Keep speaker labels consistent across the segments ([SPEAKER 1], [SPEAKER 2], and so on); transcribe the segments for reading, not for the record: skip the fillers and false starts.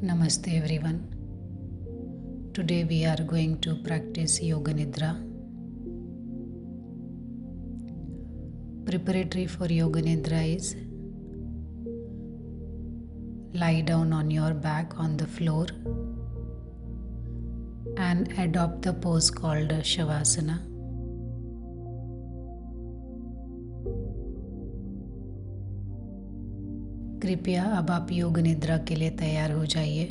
[SPEAKER 1] Namaste everyone. Today we are going to practice Yoga Nidra. Preparatory for Yoga Nidra is lie down on your back on the floor and adopt the pose called Shavasana. कृपया अब आप योग निद्रा के लिए तैयार हो जाइए।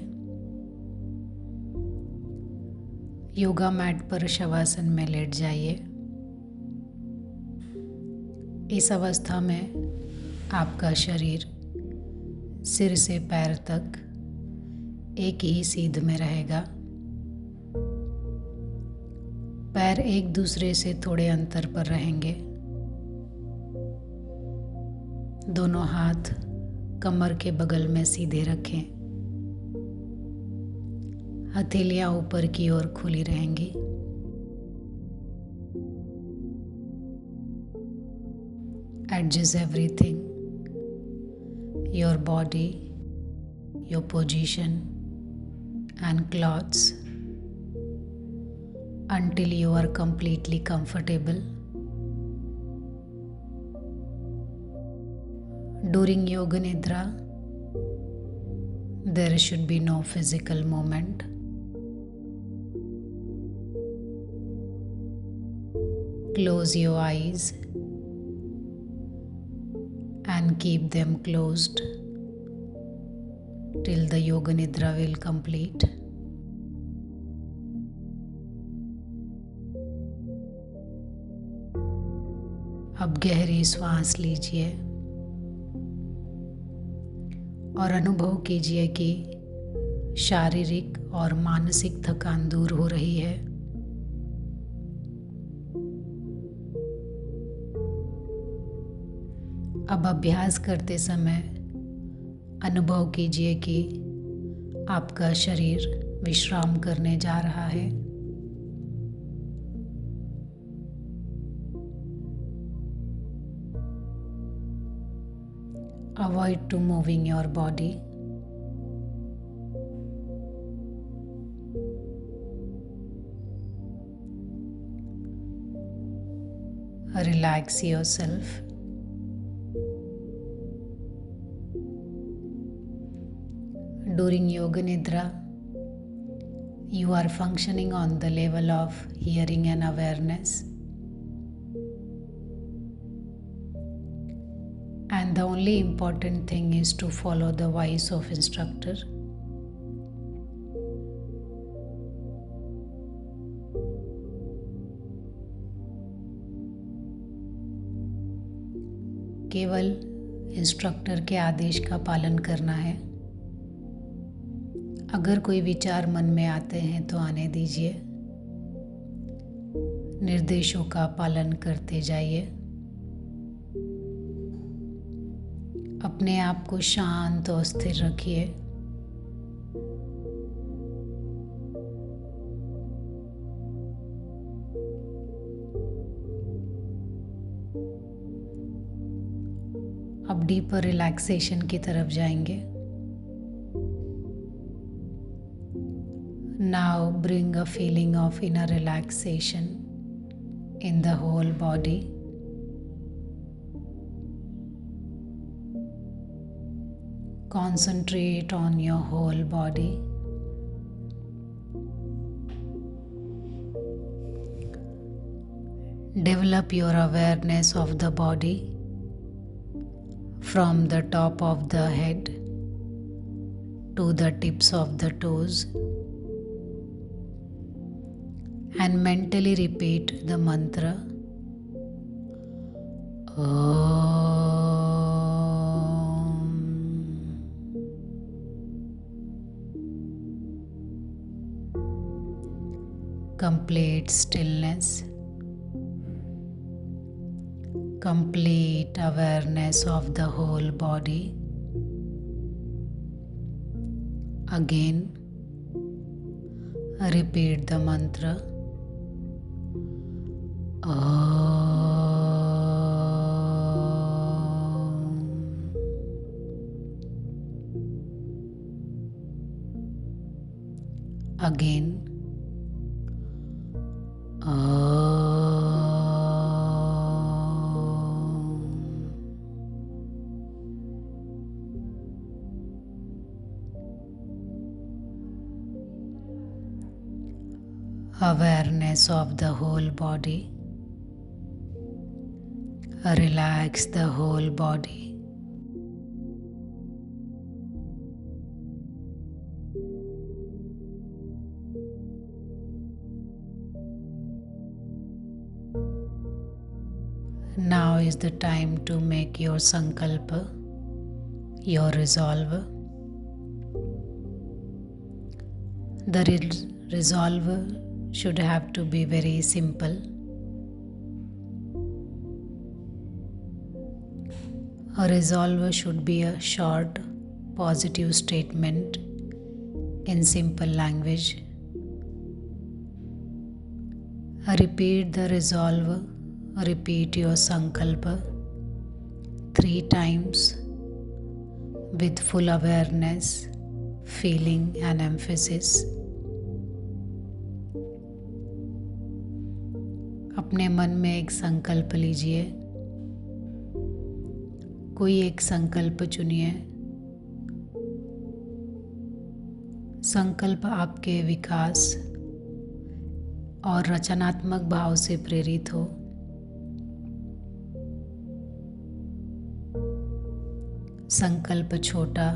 [SPEAKER 1] योगा मैट पर शवासन में लेट जाइए। इस अवस्था में आपका शरीर सिर से पैर तक एक ही सीध में रहेगा। पैर एक दूसरे से थोड़े अंतर पर रहेंगे। दोनों हाथ कमर के बगल में सीधे रखें। हथेलियां ऊपर की ओर खुली रहेंगी। Adjust everything, your body, your position and clothes until you are completely comfortable. During Yoga Nidra, there should be no physical movement. Close your eyes and keep them closed till the Yoga Nidra will complete. अब गहरी सांस लीजिए और अनुभव कीजिए कि शारीरिक और मानसिक थकान दूर हो रही है। अब अभ्यास करते समय अनुभव कीजिए कि आपका शरीर विश्राम करने जा रहा है। Avoid to moving your body. Relax yourself. During Yoga Nidra, you are functioning on the level of hearing and awareness. And the only important thing is to follow the voice of instructor. केवल instructor के आदेश का पालन करना है। अगर कोई विचार मन में आते हैं तो आने दीजिए। निर्देशों का पालन करते जाइए। अपने आप को शांत और स्थिर रखिए। अब डीपर रिलैक्सेशन की तरफ जाएंगे। Now bring a feeling of inner relaxation in the whole body. Concentrate on your whole body. Develop your awareness of the body from the top of the head to the tips of the toes and mentally repeat the mantra Complete stillness, complete awareness of the whole body. Again, repeat the mantra Again. Awareness of the whole body. Relax the whole body. Now is the time to make your sankalpa, your resolve. The resolve should have to be very simple. A resolve should be a short, positive statement in simple language. Repeat the resolve, repeat your sankalpa 3 times with full awareness, feeling and emphasis. अपने मन में एक संकल्प लीजिए, कोई एक संकल्प चुनिए। संकल्प आपके विकास और रचनात्मक भाव से प्रेरित हो। संकल्प छोटा,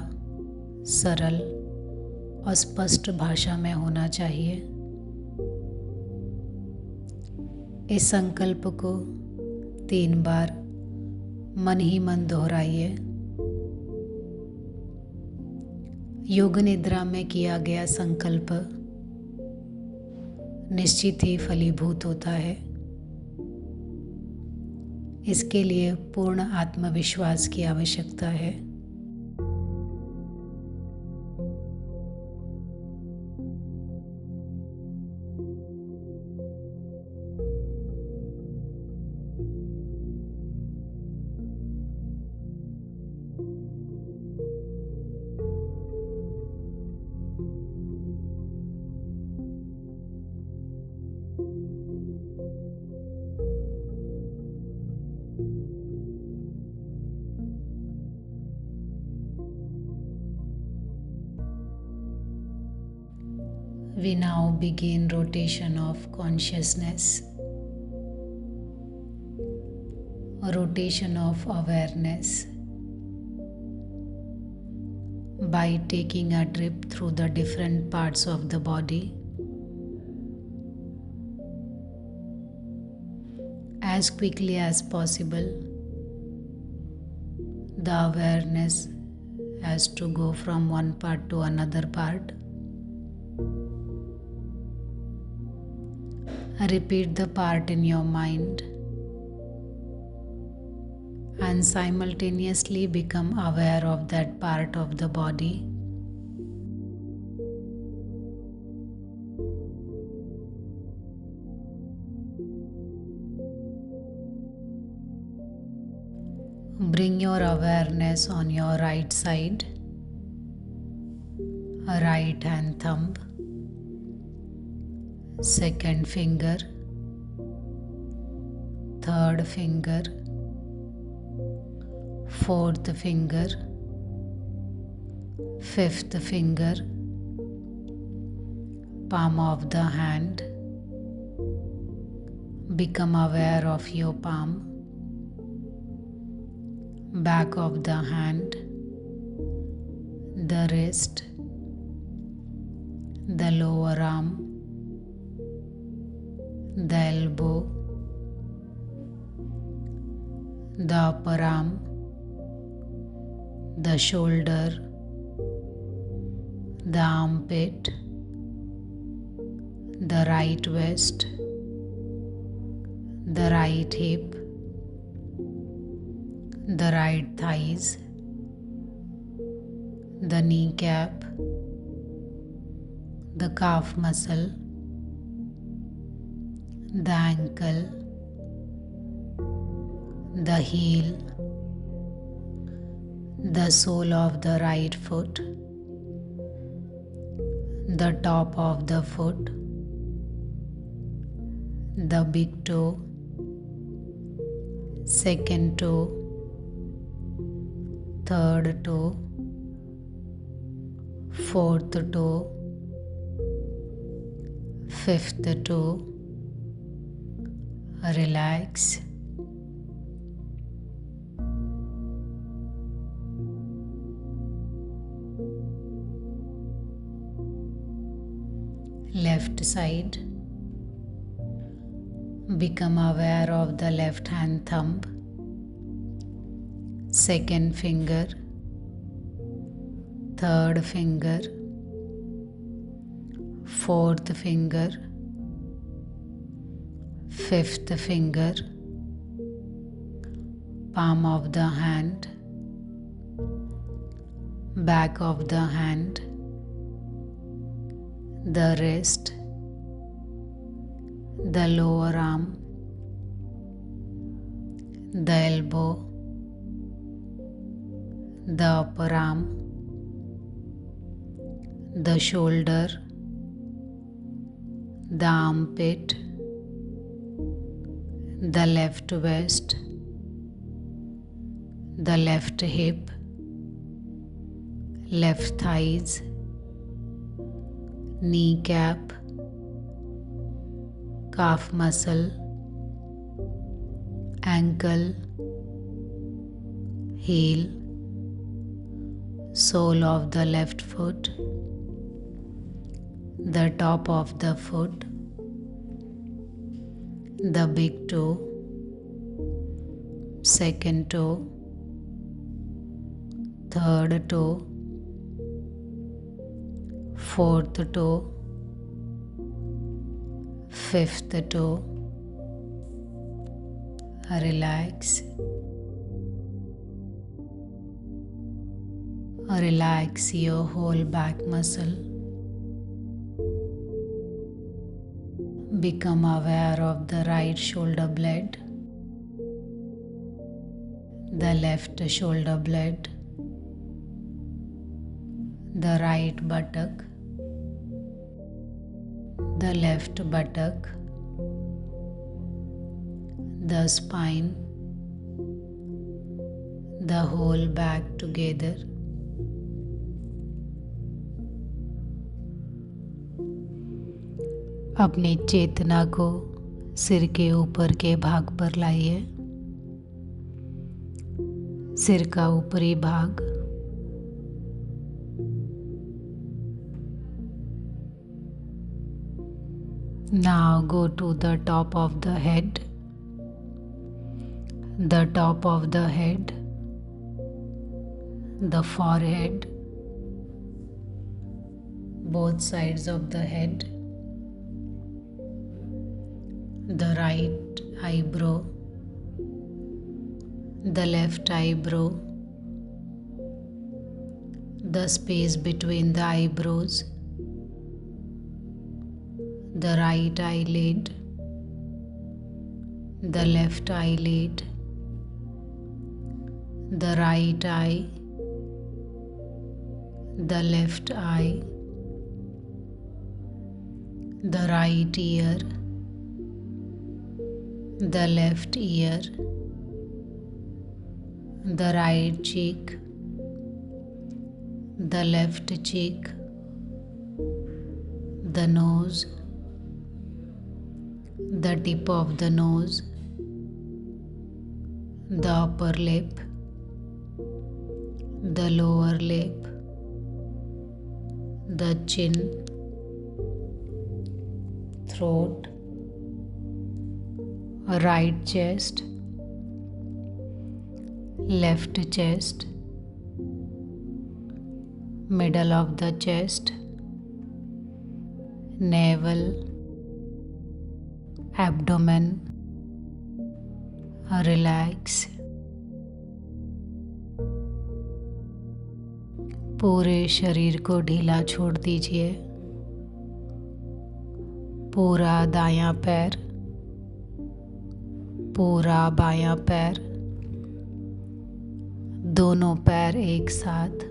[SPEAKER 1] सरल और स्पष्ट भाषा में होना चाहिए। इस संकल्प को 3 बार मन ही मन दोहराइए। योग निद्रा में किया गया संकल्प निश्चित ही फलीभूत होता है। इसके लिए पूर्ण आत्मविश्वास की आवश्यकता है। We now begin rotation of consciousness, a rotation of awareness, by taking a trip through the different parts of the body. As quickly as possible, the awareness has to go from one part to another part. Repeat the part in your mind and simultaneously become aware of that part of the body. Bring your awareness on your right side, right hand thumb, second finger, third finger, fourth finger, fifth finger, palm of the hand. Become aware of your palm, back of the hand, the wrist, the lower arm, the elbow, the upper arm, the shoulder, the armpit, the right waist, the right hip, the right thighs, the kneecap, the calf muscle, the ankle, the heel, the sole of the right foot, the top of the foot, the big toe, second toe, third toe, fourth toe, fifth toe. Relax. Left side. Become aware of the left hand thumb, second finger, third finger, fourth finger, fifth finger, palm of the hand, back of the hand, the wrist, the lower arm, the elbow, the upper arm, the shoulder, the armpit, the left waist, the left hip, left thighs, kneecap, calf muscle, ankle, heel, sole of the left foot, the top of the foot, the big toe, second toe, third toe, fourth toe, fifth toe. Relax. Relax your whole back muscle. Become aware of the right shoulder blade, the left shoulder blade, the right buttock, the left buttock, the spine, the whole back together. अपनी चेतना को सिर के ऊपर के भाग पर लाइए। सिर का ऊपरी भाग, now go to the top of the head, the top of the head, the forehead, both sides of the head, the right eyebrow, the left eyebrow, the space between the eyebrows, the right eyelid, the left eyelid, the right eye, the left eye, the right ear, the left ear, the right cheek, the left cheek, the nose, the tip of the nose, the upper lip, the lower lip, the chin, throat, right chest, left chest, middle of the chest, navel, abdomen. Relax. पूरे शरीर को ढीला छोड़ दीजिए। पूरा दायां पैर, पूरा बायां पैर, दोनों पैर एक साथ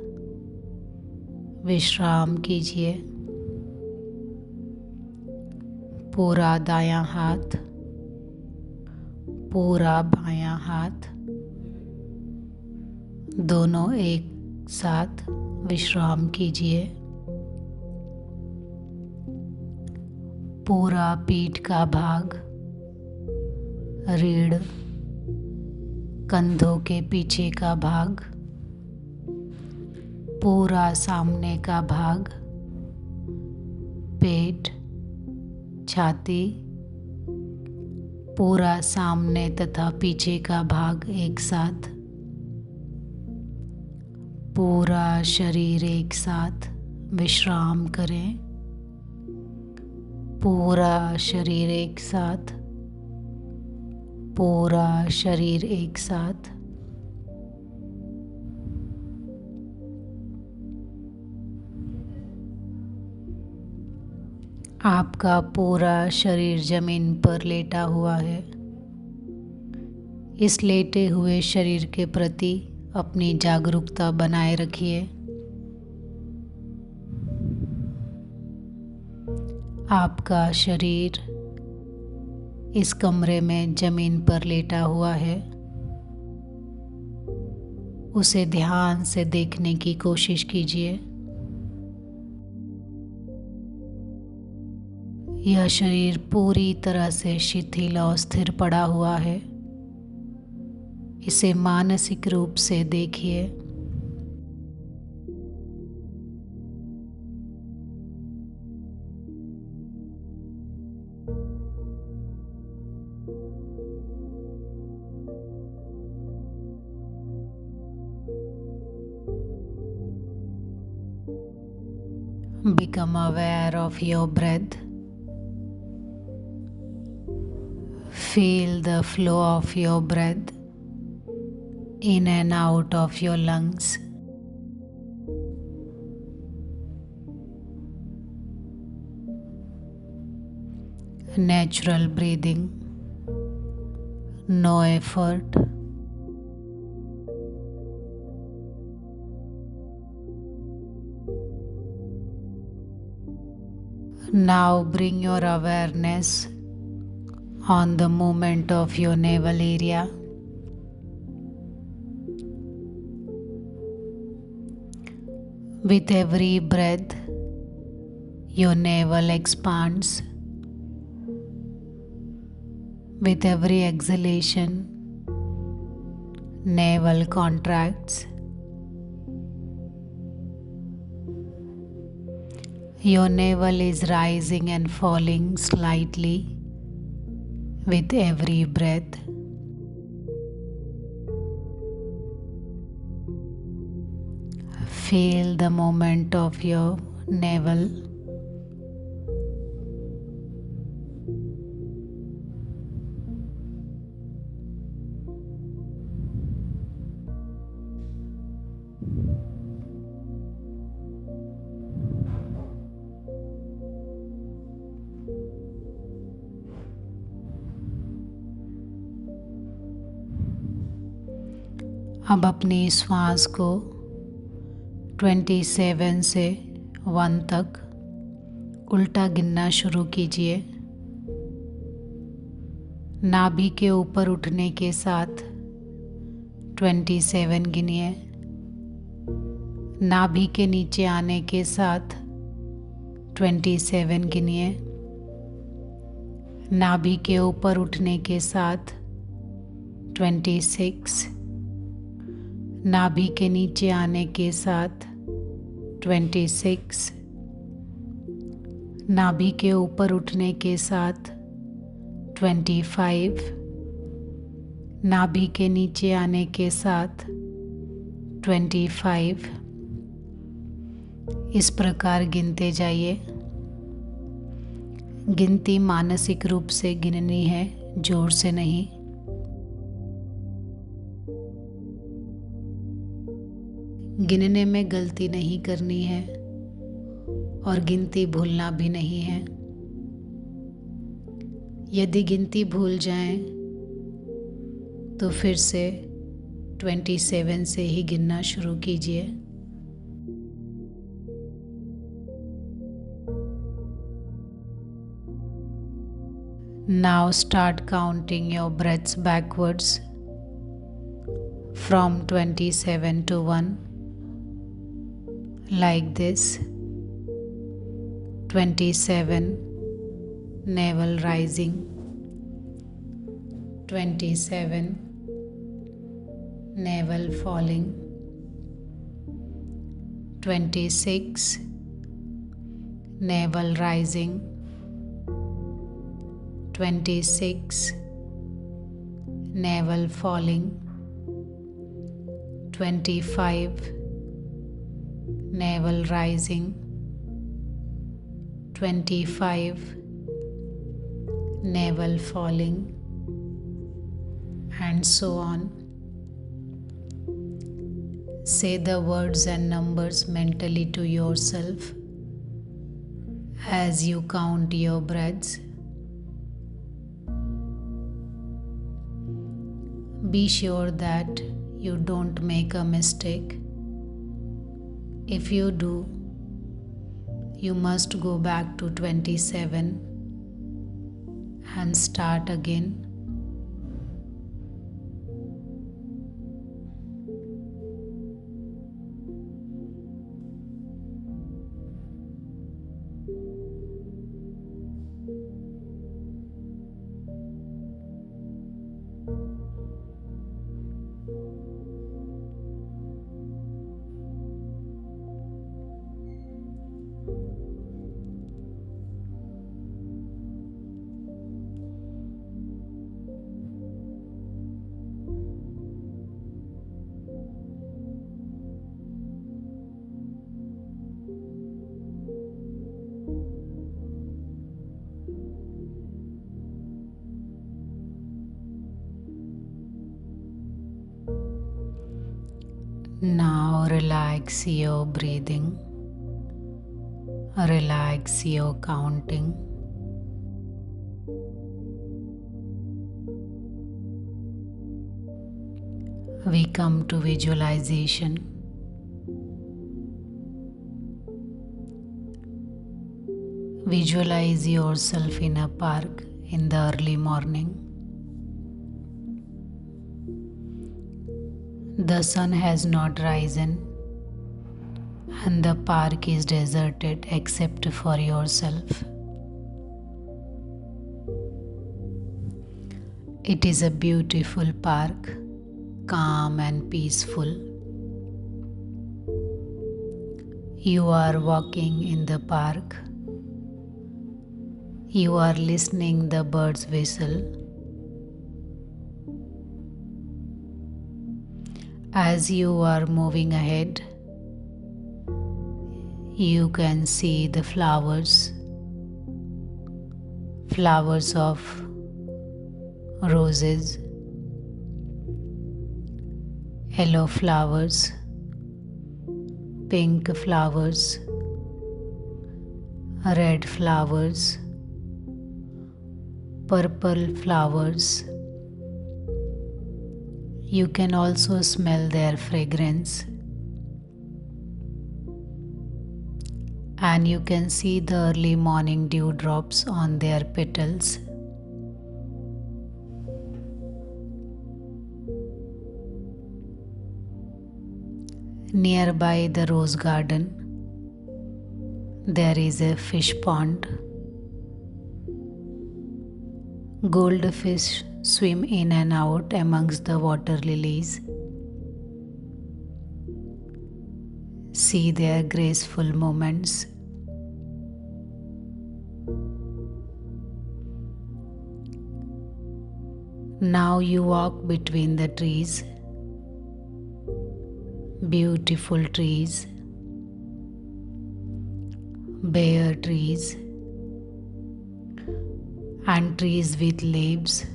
[SPEAKER 1] विश्राम कीजिए। पूरा दायां हाथ, पूरा बायां हाथ, दोनों एक साथ विश्राम कीजिए। पूरा पीठ का भाग, रीढ़, कंधों के पीछे का भाग, पूरा सामने का भाग, पेट, छाती, पूरा सामने तथा पीछे का भाग एक साथ, पूरा शरीर एक साथ विश्राम करें। पूरा शरीर एक साथ, पूरा शरीर एक साथ। आपका पूरा शरीर जमीन पर लेटा हुआ है। इस लेटे हुए शरीर के प्रति अपनी जागरूकता बनाए रखिए। आपका शरीर इस कमरे में जमीन पर लेटा हुआ है। उसे ध्यान से देखने की कोशिश कीजिए। यह शरीर पूरी तरह से शिथिल और स्थिर पड़ा हुआ है। इसे मानसिक रूप से देखिए। Become aware of your breath. Feel the flow of your breath in and out of your lungs. Natural breathing, no effort. Now bring your awareness on the movement of your navel area. With every breath, your navel expands. With every exhalation, navel contracts. Your navel is rising and falling slightly with every breath. Feel the movement of your navel. अब अपनी श्वास को 27 से 1 तक उल्टा गिनना शुरू कीजिए। नाभि के ऊपर उठने के साथ 27 गिनिए। नाभि के नीचे आने के साथ 27 गिनिए। नाभि के ऊपर उठने के साथ 26। नाभि के नीचे आने के साथ 26। नाभि के ऊपर उठने के साथ 25। नाभि के नीचे आने के साथ 25। इस प्रकार गिनते जाइए। गिनती मानसिक रूप से गिननी है, जोर से नहीं। गिनने में गलती नहीं करनी है और गिनती भूलना भी नहीं है। यदि गिनती भूल जाएं तो फिर से 27 से ही गिनना शुरू कीजिए। Now start counting your breaths backwards from 27 to 1, like this. 27, navel rising. 27, navel falling. 26, navel rising. 26, navel falling. 25, navel rising. 25, navel falling, and so on. Say the words and numbers mentally to yourself as you count your breaths. Be sure that you don't make a mistake. If you do, you must go back to 27 and start again. Now relax your breathing, relax your counting. We come to visualization. Visualize yourself in a park in the early morning. The sun has not risen and the park is deserted except for yourself. It is a beautiful park, calm and peaceful. You are walking in the park. You are listening the birds whistle. As you are moving ahead, you can see the flowers of roses, yellow flowers, pink flowers, red flowers, purple flowers. You can also smell their fragrance, and you can see the early morning dewdrops on their petals. Nearby the rose garden, there is a fish pond. Goldfish swim in and out amongst the water lilies. See their graceful movements. Now you walk between the trees, beautiful trees, bare trees, and trees with leaves,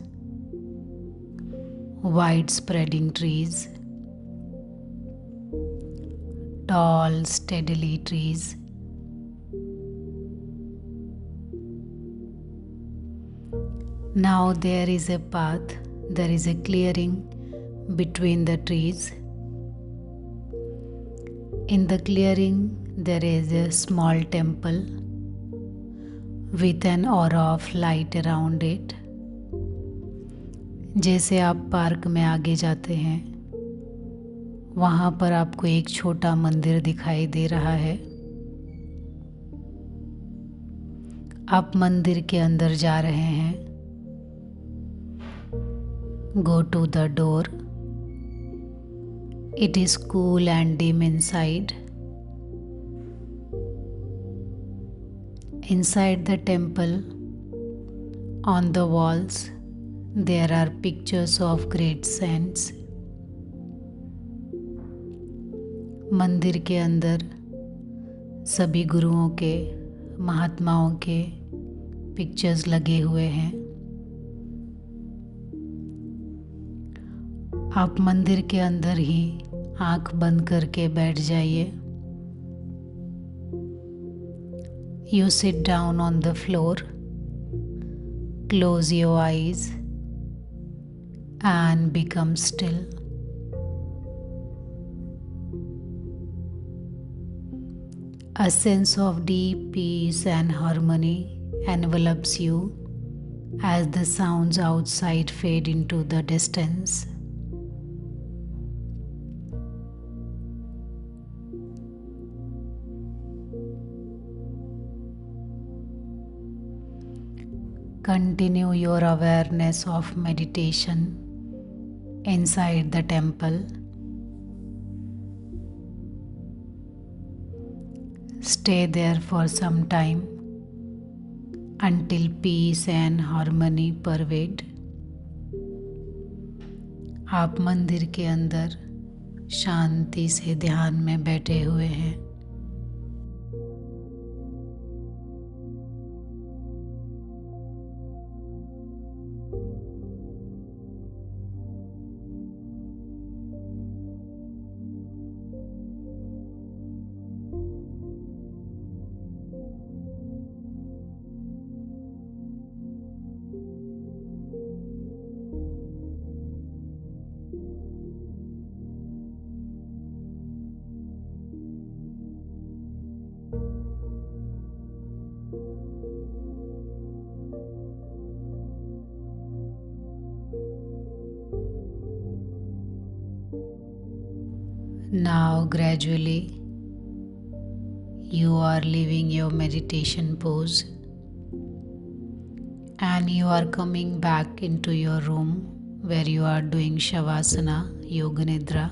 [SPEAKER 1] wide spreading trees, tall, steadily trees. Now there is a path, there is a clearing between the trees. In the clearing, there is a small temple with an aura of light around it. जैसे आप park में आगे जाते हैं, वहाँ पर आपको एक छोटा मंदिर दिखाई दे रहा है। आप मंदिर के अंदर जा रहे हैं। Go to the door. It is cool and dim inside. Inside the temple, on the walls, there are pictures of great saints. मंदिर के अंदर सभी गुरुओं के, महात्माओं के पिक्चर्स लगे हुए हैं। आप मंदिर के अंदर ही आंख बंद करके बैठ जाइए। You sit down on the floor, close your eyes and become still. A sense of deep peace and harmony envelops you as the sounds outside fade into the distance. Continue your awareness of meditation inside the temple. Stay there for some time until peace and harmony pervade. आप मंदिर के अंदर शांति से ध्यान में बैठे हुए हैं। Now gradually you are leaving your meditation pose and you are coming back into your room where you are doing Shavasana, Yoga Nidra.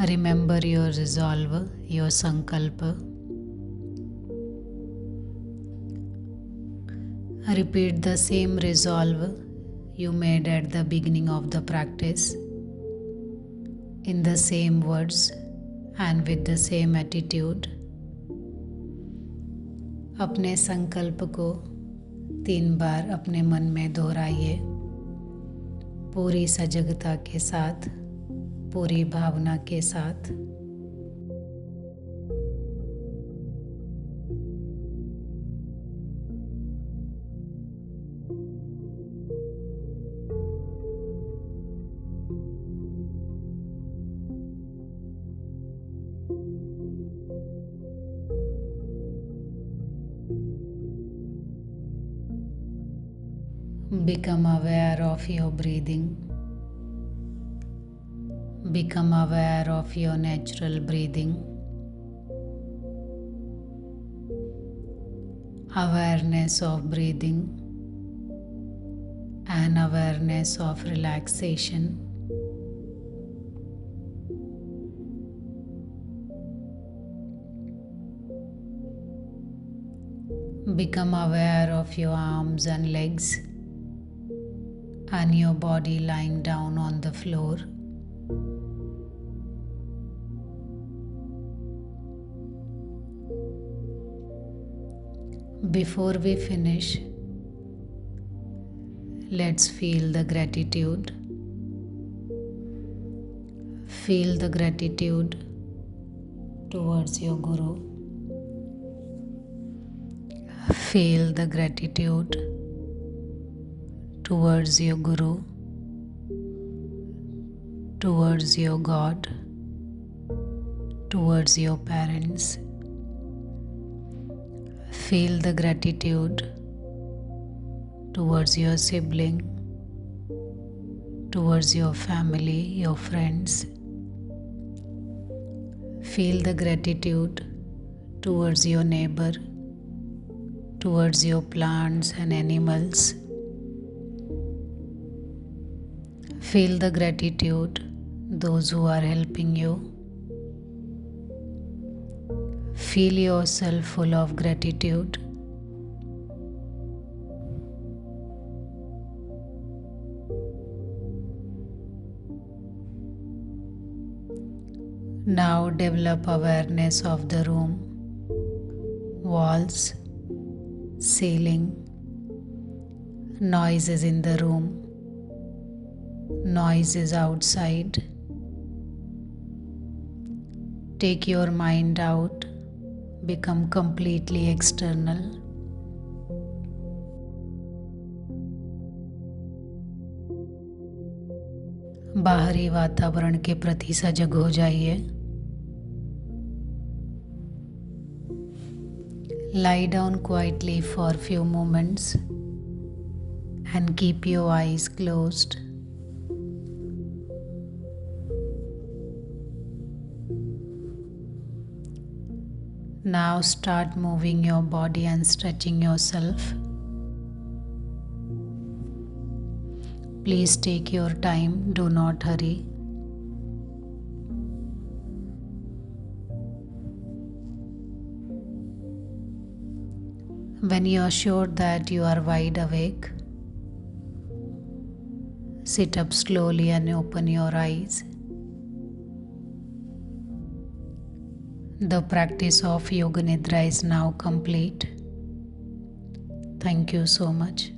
[SPEAKER 1] Remember your resolve, your sankalpa. Repeat the same resolve you made at the beginning of the practice in the same words and with the same attitude. अपने संकल्प को 3 बार अपने मन में दोहराइए, पूरी सजगता के साथ, पूरी भावना के साथ। Become aware of your breathing. Become aware of your natural breathing. Awareness of breathing and awareness of relaxation. Become aware of your arms and legs and your body lying down on the floor. Before we finish, let's feel the gratitude. Feel the gratitude towards your Guru. Feel the gratitude towards your Guru, towards your God, towards your parents. Feel the gratitude towards your sibling, towards your family, your friends. Feel the gratitude towards your neighbor, towards your plants and animals. Feel the gratitude, those who are helping you. Feel yourself full of gratitude. Now develop awareness of the room, walls, ceiling, noises in the room, noises outside. Take your mind out, become completely external. बाहरी वातावरण के प्रति सजग हो जाइए. Lie down quietly for few moments and keep your eyes closed. Now start moving your body and stretching yourself. Please take your time, do not hurry. When you are sure that you are wide awake, sit up slowly and open your eyes. The practice of Yoga Nidra is now complete. Thank you so much.